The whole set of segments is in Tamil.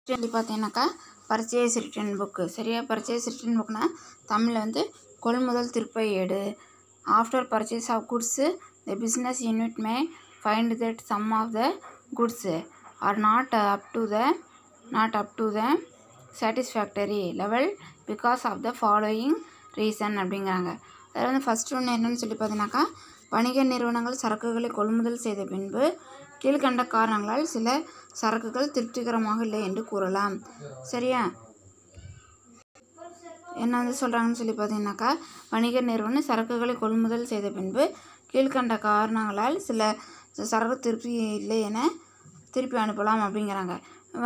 சொல்லி பார்த்தீங்கன்னாக்கா பர்ச்சேஸ் ரிட்டன் புக்கு. சரியா? பர்ச்சேஸ் ரிட்டன் புக்னா தமிழில் வந்து கொள்முதல் திருப்ப ஏடு. After purchase of goods the business unit may find that some of the goods are not up to the satisfactory level because of the following reason அப்படிங்கிறாங்க. அதில் வந்து ஃபஸ்ட்டு ஒன்று என்னென்னு சொல்லி பார்த்தீங்கன்னாக்கா, வணிக நிறுவனங்கள் சரக்குகளை கொள்முதல் செய்த பின்பு கீழ்கண்ட காரணங்களால் சில சரக்குகள் திருப்திகரமாக இல்லை என்று கூறலாம். சரியா? என்ன வந்து சொல்கிறாங்கன்னு சொல்லி பார்த்தீங்கன்னாக்கா, வணிக நிறுவனம் சரக்குகளை கொள்முதல் செய்த பின்பு கீழ்கண்ட காரணங்களால் சில சரக்கு திருப்தி இல்லை என திருப்பி அனுப்பலாம் அப்படிங்கிறாங்க.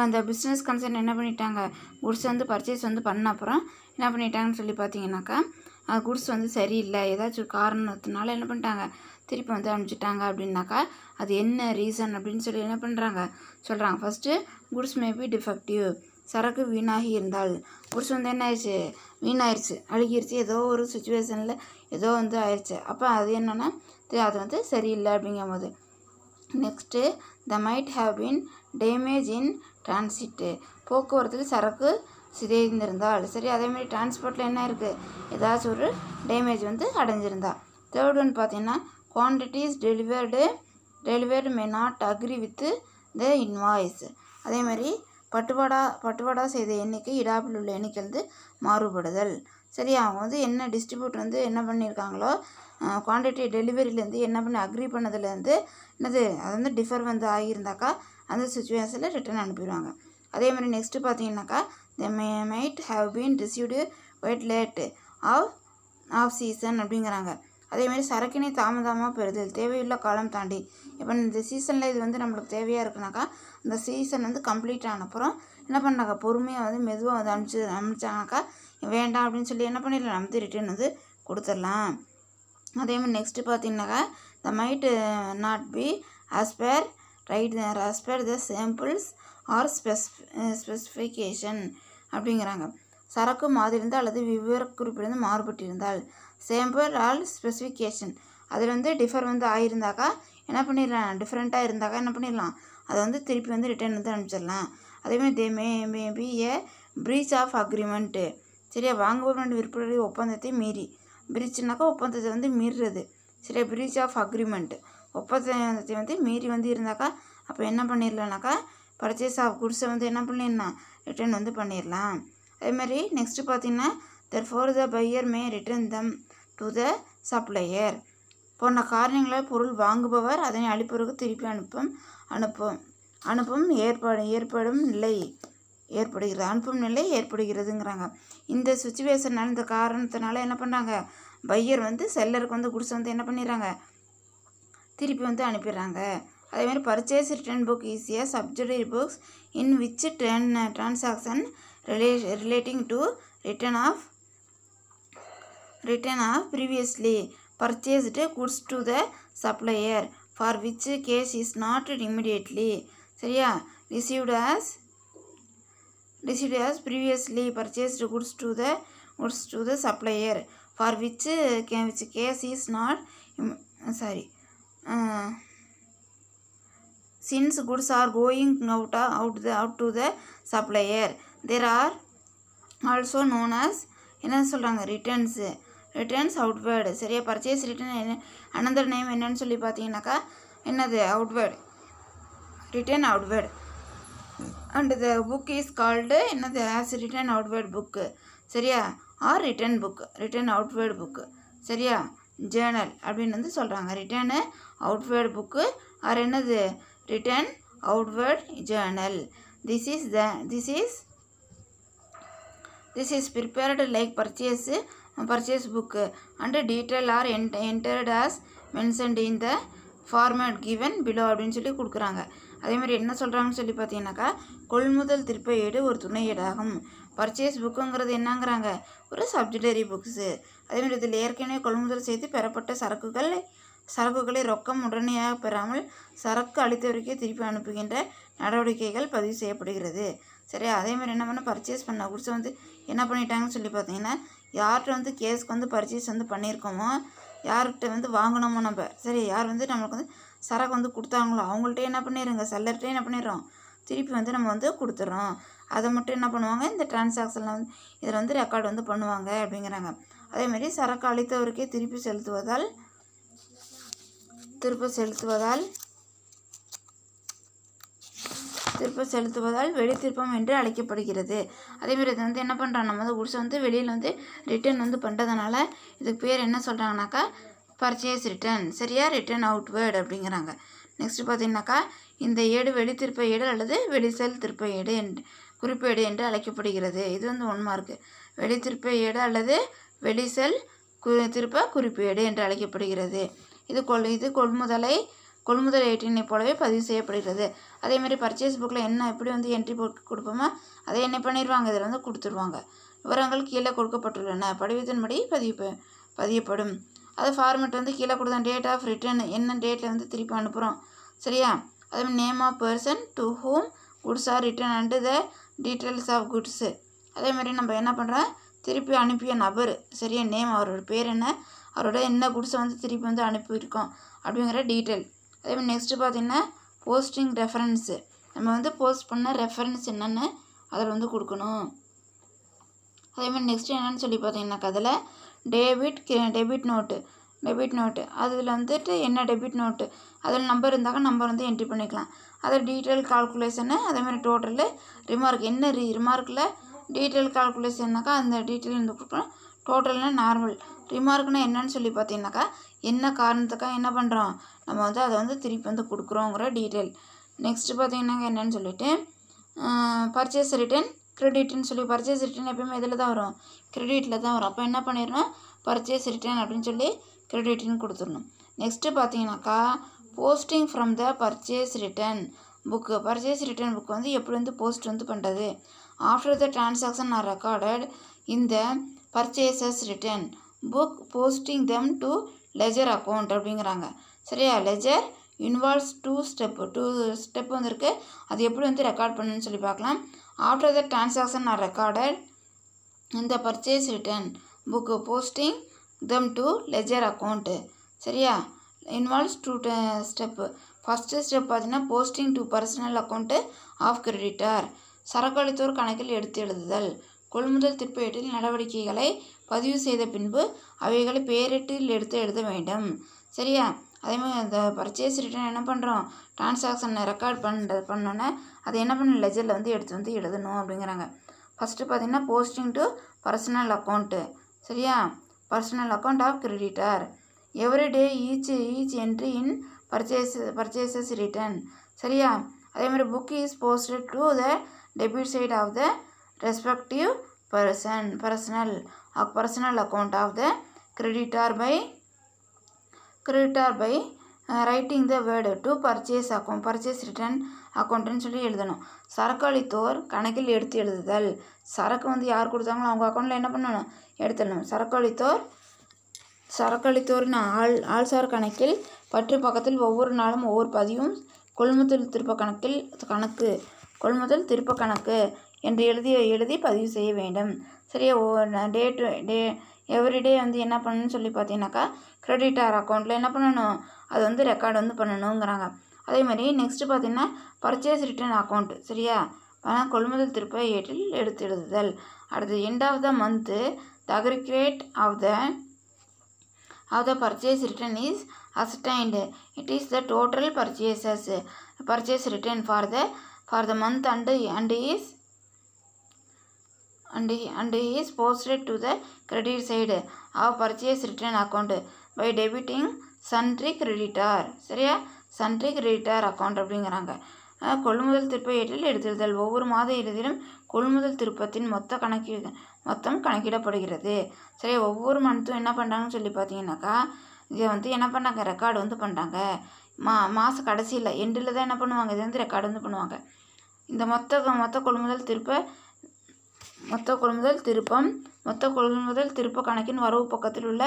அந்த பிஸ்னஸ் கன்சர்ன் என்ன பண்ணிட்டாங்க, குட்ஸ் வந்து பர்ச்சேஸ் வந்து பண்ண அப்புறம் என்ன பண்ணிட்டாங்கன்னு சொல்லி பார்த்தீங்கன்னாக்கா, குட்ஸ் வந்து சரியில்லை, ஏதாச்சும் காரணத்தினால என்ன பண்ணிட்டாங்க, திருப்பி வந்து அனுப்பிச்சிட்டாங்க அப்படின்னாக்கா அது என்ன ரீசன் அப்படின்னு சொல்லி என்ன பண்ணுறாங்க சொல்கிறாங்க. ஃபஸ்ட்டு குட்ஸ் மேபி டிஃபெக்டிவ், சரக்கு வீணாகி இருந்தால். குட்ஸ் வந்து என்ன ஆயிடுச்சு, வீணாயிருச்சு, அழுகிருச்சு, ஏதோ ஒரு சுச்சுவேஷனில் ஏதோ வந்து ஆயிடுச்சு. அப்போ அது என்னென்னா அது வந்து சரியில்லை அப்படிங்கும் போது. Next the might have been damage in transit, போக்குவரத்தில் சரக்கு சிதைந்திருந்தால். சரி, அதேமாதிரி டிரான்ஸ்போர்ட்டில் என்ன இருக்குது, ஏதாச்சும் ஒரு டேமேஜ் வந்து அடைஞ்சிருந்தா. தேர்ட் ஒன் பார்த்தீங்கன்னா quantities delivered may not agree with the invoice. அதேமாதிரி பட்டுவாடா செய்த எண்ணிக்கை இடாப்பில் உள்ள எண்ணிக்கை வந்து மாறுபடுதல். சரி, அவங்க வந்து என்ன டிஸ்ட்ரிபியூட்டர் வந்து என்ன பண்ணியிருக்காங்களோ குவான்டிட்டி டெலிவரியிலேருந்து என்ன பண்ணி அக்ரி பண்ணதுலேருந்து என்னது அது வந்து டிஃபர் வந்து ஆகியிருந்தாக்கா அந்த சுச்சுவேஷனில் ரிட்டர்ன் அனுப்பிடுவாங்க. அதேமாதிரி நெக்ஸ்ட்டு பார்த்தீங்கன்னாக்கா the might have been received weight late off season அப்படிங்கிறாங்க. அதேமாதிரி சரக்கினை தாமதமாக பெறுதல், தேவையுள்ள காலம் தாண்டி. இப்போ இந்த சீசனில் இது வந்து நம்மளுக்கு தேவையாக இருக்குனாக்கா இந்த சீசன் வந்து கம்ப்ளீட் ஆன அப்புறம் என்ன பண்ணாங்க, பொறுமையாக வந்து மெதுவாக வந்து அனுப்பிச்சாங்கனாக்கா வேண்டாம் அப்படின்னு சொல்லி என்ன பண்ணிடலாம், நம்ம ரிட்டர்ன் வந்து கொடுத்துடலாம். அதேமாதிரி நெக்ஸ்ட்டு பார்த்தீங்கன்னாக்கா the might not be as per the samples or specification அப்படிங்கிறாங்க. சரக்கு மாதிரிருந்து அல்லது விவரக்குறிப்பிலிருந்து மாறுபட்டிருந்தால், சாம்பிள் ஆல் ஸ்பெசிஃபிகேஷன் அதில் வந்து டிஃபர் வந்து ஆகியிருந்தாக்கா என்ன பண்ணிடலாம், டிஃப்ரெண்ட்டாக இருந்தாக்கா என்ன பண்ணிடலாம், அதை வந்து திருப்பி வந்து ரிட்டர்ன் வந்து அனுப்பிச்சிடலாம். அதேமாதிரி they may be a breach of agreement. சரியா? வாங்குபவர் மற்றும் விற்பவருடைய ஒப்பந்தத்தை மீறி, பிரீச்னாக்கா ஒப்பந்தத்தை வந்து மீறுறது. சரியா? பிரீச் ஆஃப் அக்ரிமெண்ட், ஒப்பந்தத்தை வந்து மீறி வந்து இருந்தாக்கா அப்போ என்ன பண்ணிடலாம்னாக்கா பர்ச்சேஸ் ஆஃப் குட்ஸை வந்து என்ன பண்ணிடலாம், ரிட்டர்ன் வந்து பண்ணிடலாம். அதேமாதிரி நெக்ஸ்ட்டு பார்த்தீங்கன்னா therefore the buyer may return them to the supplier. போன்ற காரணங்களால் பொருள் வாங்குபவர் அதனை அளிப்பவருக்கு திருப்பி அனுப்பும் நிலை ஏற்படுகிறதுங்கிறாங்க. இந்த சுச்சுவேஷனால் இந்த காரணத்தினால என்ன பண்ணுறாங்க, பையர் வந்து செல்லருக்கு வந்து குட்ஸ் வந்து என்ன பண்ணிடுறாங்க, திருப்பி வந்து அனுப்பிடுறாங்க. அதேமாதிரி purchase return book is a subsidiary books in which transaction relating to return of previously purchased goods to the supplier for which case is not immediately சரியா received as previously purchased goods to the supplier for which case is not since goods are going out to the supplier there are also known as என்ன சொல்கிறாங்க, ரிட்டர்ன்ஸ் அவுட்வேர்டு. சரியா? பர்ச்சேஸ் ரிட்டர்ன் அனதர் நேம் என்னன்னு சொல்லி பார்த்தீங்கன்னாக்கா என்னது, return outward. And the book is called என்னது, ஆஸ் ரிட்டர்ன் அவுட்வேர்டு புக்கு. சரியா? Or return outward book. சரியா? ஜேர்னல் அப்படின்னு வந்து சொல்கிறாங்க. ரிட்டர்னு அவுட்வேர்டு புக்கு ஆர் என்னது, return outward journal. This is prepared like purchase book and detail are entered as mentioned in the format given below அப்படின்னு சொல்லி கொடுக்குறாங்க. அதேமாதிரி என்ன சொல்கிறாங்கன்னு சொல்லி பார்த்தீங்கன்னாக்கா கொள்முதல் திருப்ப ஏடு ஒரு துணை ஏடாகும். பர்ச்சேஸ் புக்குங்கிறது என்னங்கிறாங்க, ஒரு சப்சிடரி புக்ஸு. அதேமாதிரி இதில் ஏற்கனவே கொள்முதல் செய்து பெறப்பட்ட சரக்குகளை ரொக்கம் உடனடியாக பெறாமல் சரக்கு அளித்தவருக்கே திருப்பி அனுப்புகின்ற நடவடிக்கைகள் பதிவு செய்யப்படுகிறது. சரி, அதேமாதிரி என்ன பண்ண பர்ச்சேஸ் பண்ண குட்ஸை வந்து என்ன பண்ணிட்டாங்கன்னு சொல்லி பார்த்தீங்கன்னா யார்கிட்ட வந்து கேஸ்க்கு வந்து பர்ச்சேஸ் வந்து பண்ணியிருக்கோமோ, யார்கிட்ட வந்து வாங்கினோமோ நம்ம, சரி, யார் வந்து நம்மளுக்கு வந்து சரக்கு வந்து கொடுத்தாங்களோ அவங்கள்ட்ட என்ன பண்ணிடுங்க, செல்லர்கிட்ட என்ன பண்ணிடுறோம், திருப்பி வந்து நம்ம வந்து கொடுத்துட்றோம். அதை மட்டும் என்ன பண்ணுவாங்க, இந்த டிரான்சாக்ஷனில் வந்து இதில் வந்து ரெக்கார்டு வந்து பண்ணுவாங்க அப்படிங்கிறாங்க. அதேமாதிரி சரக்கு அளித்தவருக்கே திருப்பி செலுத்துவதால் வெளித்திருப்பம் என்று அழைக்கப்படுகிறது. அதேமாதிரி இது வந்து என்ன பண்ணுறாங்க, நம்ம வந்து குட்ஸை வந்து வெளியில் வந்து ரிட்டர்ன் வந்து பண்ணுறதுனால இதுக்கு பேர் என்ன சொல்கிறாங்கனாக்கா பர்ச்சேஸ் ரிட்டர்ன். சரியா, ரிட்டர்ன் அவுட்வேர்டு அப்படிங்கிறாங்க. நெக்ஸ்ட்டு பார்த்தீங்கன்னாக்கா இந்த ஏடு வெளித்திருப்ப ஏடு அல்லது வெளிசெல் திருப்ப ஏடு குறிப்பேடு என்று அழைக்கப்படுகிறது. இது வந்து 1 மார்க்கு. வெளித்திருப்ப ஏடு அல்லது வெளிசெல் திருப்ப குறிப்பேடு என்று அழைக்கப்படுகிறது. இது கொள்முதல் ஏட்டினை போலவே பதிவு செய்யப்படுகிறது. அதேமாதிரி பர்ச்சேஸ் புக்கில் என்ன எப்படி வந்து என்ட்ரி போட்டு கொடுப்போமோ அதை என்ன பண்ணிடுவாங்க, இதில் வந்து கொடுத்துருவாங்க. விவரங்கள் கீழே கொடுக்கப்பட்டுள்ளன, படிவத்தின்படி பதியப்படும். அது ஃபார்மெட் வந்து கீழே கொடுத்தா டேட் ஆஃப் ரிட்டர்ன், என்ன டேட்டில் வந்து திருப்பி அனுப்புகிறோம். சரியா, அதேமாதிரி name of person to whom goods are return and the details of goods. அதேமாதிரி நம்ம என்ன பண்ணுறோம், திருப்பி அனுப்பிய நபர், சரியா, நேம், அவரோட பேர் என்ன, அவரோட என்ன குட்ஸை வந்து திருப்பி வந்து அனுப்பியிருக்கோம் அப்படிங்கிற டீட்டெயில். அதேமாதிரி நெக்ஸ்ட்டு பார்த்திங்கன்னா போஸ்டிங் ரெஃபரன்ஸு, நம்ம வந்து போஸ்ட் பண்ண ரெஃபரன்ஸ் என்னென்னு அதில் வந்து கொடுக்கணும். அதேமாதிரி நெக்ஸ்ட்டு என்னென்னு சொல்லி பார்த்தீங்கன்னாக்கா அதில் டெபிட் நோட்டு அதில் வந்துட்டு என்ன டெபிட் நோட்டு, அதில் நம்பர் இருந்தாக்கா நம்பர் வந்து என்ட்ரி பண்ணிக்கலாம். அதில் டீட்டெயில் கால்குலேஷனு, அதேமாதிரி டோட்டலு, ரிமார்க், என்ன ரிமார்க்கில் டீட்டெயில் கால்குலேஷன்னாக்கா அந்த டீட்டெயில் வந்து கொடுக்கணும். டோட்டல்னால் நார்மல், ரிமார்க்னால் என்னன்னு சொல்லி பார்த்தீங்கன்னாக்கா என்ன காரணத்துக்காக என்ன பண்ணுறோம், நம்ம வந்து அதை வந்து திருப்பி வந்து கொடுக்குறோங்கிற டீட்டெயில். நெக்ஸ்ட்டு பார்த்தீங்கன்னாக்கா என்னென்னு சொல்லிவிட்டு பர்ச்சேஸ் ரிட்டர்ன் கிரெடிட்னு சொல்லி, பர்ச்சேஸ் ரிட்டர்ன் எப்பயுமே இதில் தான் வரும், கிரெடிட்டில் தான் வரும். அப்போ என்ன பண்ணிடணும், பர்ச்சேஸ் ரிட்டர்ன் அப்படின்னு சொல்லி கிரெடிட்னு கொடுத்துடணும். நெக்ஸ்ட்டு பார்த்தீங்கன்னாக்கா posting from the purchase return book, purchase return book வந்து எப்படி வந்து போஸ்ட் வந்து பண்ணுறது. After the transaction are recorded இந்த purchases return book posting them to ledger account அப்படிங்கிறாங்க. சரியா, லெஜர் இன்வால்வ்ஸ் டூ ஸ்டெப் வந்துருக்கு, அது எப்படி வந்து ரெக்கார்ட் பண்ணுன்னு சொல்லி பார்க்கலாம். After the transaction are recorded இந்த purchase return book posting them to ledger account. சரியா, involves two step. First step பார்த்தீங்கன்னா posting to personal account of creditor, சரக்களித்தோர் கணக்கில் எடுத்து எழுதுதல். கொள்முதல் திருப்பேட்டில் நடவடிக்கைகளை பதிவு செய்த பின்பு அவைகளை பேரிட்டில் எடுத்து எழுத வேண்டும். சரியா, அதேமாதிரி அந்த பர்ச்சேஸ் ரிட்டர்ன் என்ன பண்ணுறோம், டிரான்சாக்ஷனை ரெக்கார்ட் பண்ணோன்னே அதை என்ன பண்ணணும், லெஜரில் வந்து எடுத்து வந்து எழுதணும் அப்படிங்கிறாங்க. ஃபஸ்ட்டு பார்த்திங்கன்னா போஸ்டிங் டு பர்சனல் அக்கௌண்ட்டு. சரியா, personal account of creditor every day each entry in purchases return. சரியா, அதேமாதிரி book is posted to the debit side of the respective personal account of the creditor by writing the word to purchase return அக்கௌண்ட்டுன்னு சொல்லி எழுதணும். சரக்கு அளித்தோர் கணக்கில் எடுத்து எழுதுதல், சரக்கு வந்து யார் கொடுத்தாங்களோ அவங்க அக்கௌண்ட்டில் என்ன பண்ணணும், எடுத்துடணும். சரக்கு அளித்தோரின் ஆள்சார் கணக்கில் பற்று பக்கத்தில் ஒவ்வொரு நாளும் ஒவ்வொரு பதிவும் கொள்முதல் திருப்ப கணக்கு என்று எழுதி பதிவு செய்ய வேண்டும். சரியா, எவ்ரிடே வந்து என்ன பண்ணணும்னு சொல்லி பார்த்தீங்கன்னாக்கா கிரெடிட்டார் அக்கௌண்ட்டில் என்ன பண்ணணும், அது வந்து ரெக்கார்டு வந்து பண்ணணுங்கிறாங்க. அதே மாதிரி நெக்ஸ்ட்டு பார்த்தீங்கன்னா பர்ச்சேஸ் ரிட்டர்ன் அக்கௌண்ட். சரியா, கொள்முதல் திருப்ப ஏட்டில் எடுத்து எழுதுதல். அடுத்து end of the month the aggregate of the purchase return is ascertained. It is the total purchase return for the month and is posted to the credit side of purchase return account by debiting sundry creditor. சரியா, sundry creditor account அப்படிங்கிறாங்க. கொள்முதல் திருப்ப ஏட்டில் எடுத்துதல் ஒவ்வொரு மாத இறுதியிலும் கொள்முதல் திருப்பத்தின் மொத்தம் கணக்கிடப்படுகிறது. சரி, ஒவ்வொரு மந்த்தும் என்ன பண்ணுறாங்கன்னு சொல்லி பார்த்தீங்கன்னாக்கா இதை வந்து என்ன பண்ணாங்க, ரெக்கார்டு வந்து பண்ணுறாங்க. மாத கடைசியில் எண்டில் தான் என்ன பண்ணுவாங்க, இதை வந்து ரெக்கார்டு வந்து பண்ணுவாங்க. இந்த மொத்த கொள்முதல் திருப்ப கணக்கின் வரவு பக்கத்தில் உள்ள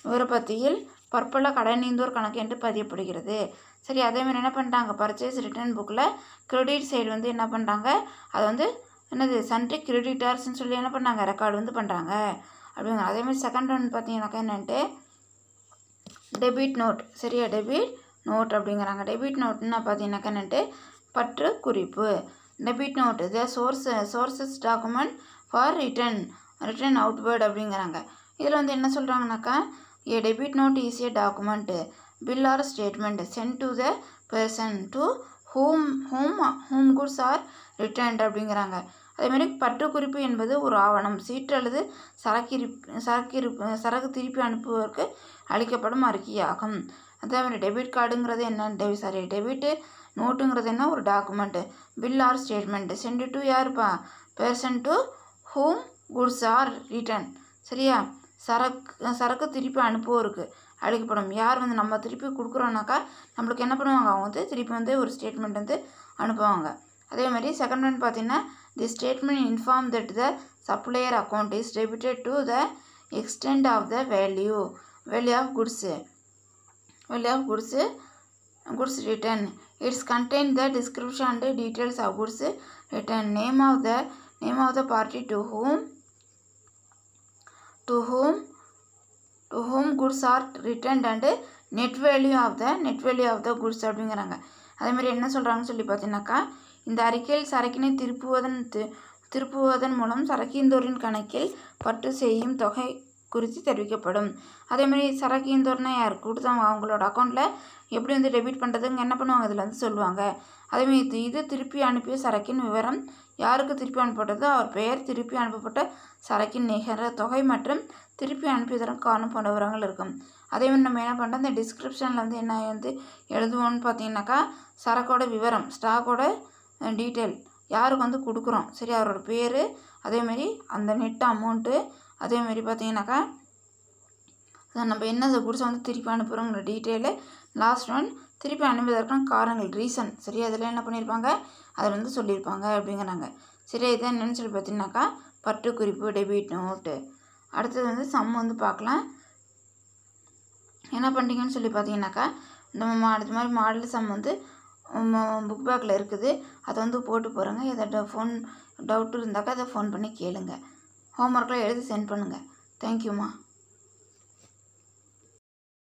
விவரப்பத்தியில் பற்பல கடனீந்தோர் கணக்கு என்று பதியப்படுகிறது. சரி, அதேமாதிரி என்ன பண்ணிட்டாங்க, பர்ச்சேஸ் ரிட்டர்ன் புக்கில் கிரெடிட் சைடு வந்து என்ன பண்ணுறாங்க, அது வந்து என்னது சன்ட்ரி கிரெடிட்டார்ஸ்ன்னு சொல்லி என்ன பண்ணாங்க, ரெக்கார்டு வந்து பண்ணுறாங்க அப்படிங்க. அதேமாதிரி செகண்ட் ஒன் பார்த்தீங்கன்னாக்கா என்னன்ட்டு டெபிட் நோட். சரியா, டெபிட் நோட் அப்படிங்கிறாங்க. டெபிட் நோட்னா பார்த்தீங்கன்னாக்கா என்னன்ட்டு பற்று குறிப்பு. Debit note the sources document for return outward அப்படிங்கிறாங்க. இதில் வந்து என்ன சொல்கிறாங்கனாக்கா, a debit note is a document bill or statement sent to the person to whom goods are returned அப்படிங்கிறாங்க. அதேமாதிரி பற்றுக்குறிப்பு என்பது ஒரு ஆவணம், சீட்டு அல்லது சரக்கு திருப்பி அனுப்புவதற்கு அளிக்கப்படும் அறிக்கையாகும். அதே மாதிரி டெபிட் கார்டுங்கிறது என்ன, டெபிட் நோட்டுங்கிறது என்ன, ஒரு document. Bill or statement sent to யாருப்பா, person to whom goods are return. சரியா, சரக்கு திருப்பி அனுப்புவோருக்கு அளிக்கப்படும். யார் வந்து நம்ம திருப்பி கொடுக்குறோன்னாக்கா நம்மளுக்கு என்ன பண்ணுவாங்க, அவங்க வந்து திருப்பி வந்து ஒரு ஸ்டேட்மெண்ட் வந்து அனுப்புவாங்க. அதே மாதிரி செகண்ட் ஒன் பார்த்தீங்கன்னா, the statement inform that the supplier account is debited to the extent of the value of goods return. It's contain the description and details of goods return, name of the party to whom goods are returned and net value of the goods அப்படிங்கிறாங்க. அதே மாதிரி என்ன சொல்கிறாங்கன்னு சொல்லி பார்த்தீங்கன்னாக்கா, இந்த அறிக்கையில் சரக்கினை திருப்புவதன் மூலம் சரக்கீந்தோரின் கணக்கில் பற்று செய்யும் தொகை குறித்து தெரிவிக்கப்படும். அதேமாதிரி சரக்கீந்தோர்னா யார் கொடுத்தாங்க, அவங்களோட அக்கௌண்ட்டில் எப்படி வந்து டெபிட் பண்ணுறதுங்க என்ன பண்ணுவாங்க இதில் வந்து சொல்லுவாங்க. அதேமாதிரி இது திருப்பி அனுப்பிய சரக்கின் விவரம், யாருக்கு திருப்பி அனுப்பப்பட்டதோ அவர் பெயர், திருப்பி அனுப்பப்பட்ட சரக்கின் நிகர தொகை மற்றும் திருப்பி அனுப்பியதற்கு காரணம் போன்ற விவரங்கள் இருக்கும். அதேமாதிரி நம்ம என்ன பண்ணுறோம், இந்த டிஸ்கிரிப்ஷனில் வந்து என்ன வந்து எழுதுவோன்னு பார்த்தீங்கன்னாக்கா, சரக்கோட விவரம், ஸ்டாக்கோட டீட்டெயில், யாருக்கு வந்து கொடுக்குறோம், சரி, அவரோட பேர், அதேமாரி அந்த நெட் அமௌண்ட்டு, அதேமாரி பார்த்தீங்கன்னாக்கா நம்ம என்ன குட்ஸை வந்து திருப்பி அனுப்புகிறோங்கிற டீட்டெயிலு, லாஸ்ட் ஒன் திருப்பி அனுப்புவதற்கான காரணங்கள், ரீசன். சரி, அதில் என்ன பண்ணியிருப்பாங்க, அதில் வந்து சொல்லியிருப்பாங்க அப்படிங்கிறாங்க. சரி, இதை என்னென்னு சொல்லி பார்த்தீங்கன்னாக்கா பற்றுக்குறிப்பு, டெபிட் நோட்டு. அடுத்தது வந்து சம் வந்து பார்க்கலாம். என்ன பண்ணுறீங்கன்னு சொல்லி பார்த்தீங்கன்னாக்கா, இந்த அடுத்த மாதிரி மாடல் சம் வந்து புக் பேக்கில் இருக்குது, அதை வந்து போட்டு போகிறேங்க. எதாவது ஃபோன் டவுட் இருந்தாக்கா அதை ஃபோன் பண்ணி கேளுங்க. ஹோம்ஒர்க்கில் எழுதி சென்ட் பண்ணுங்கள். தேங்க்யூம்மா.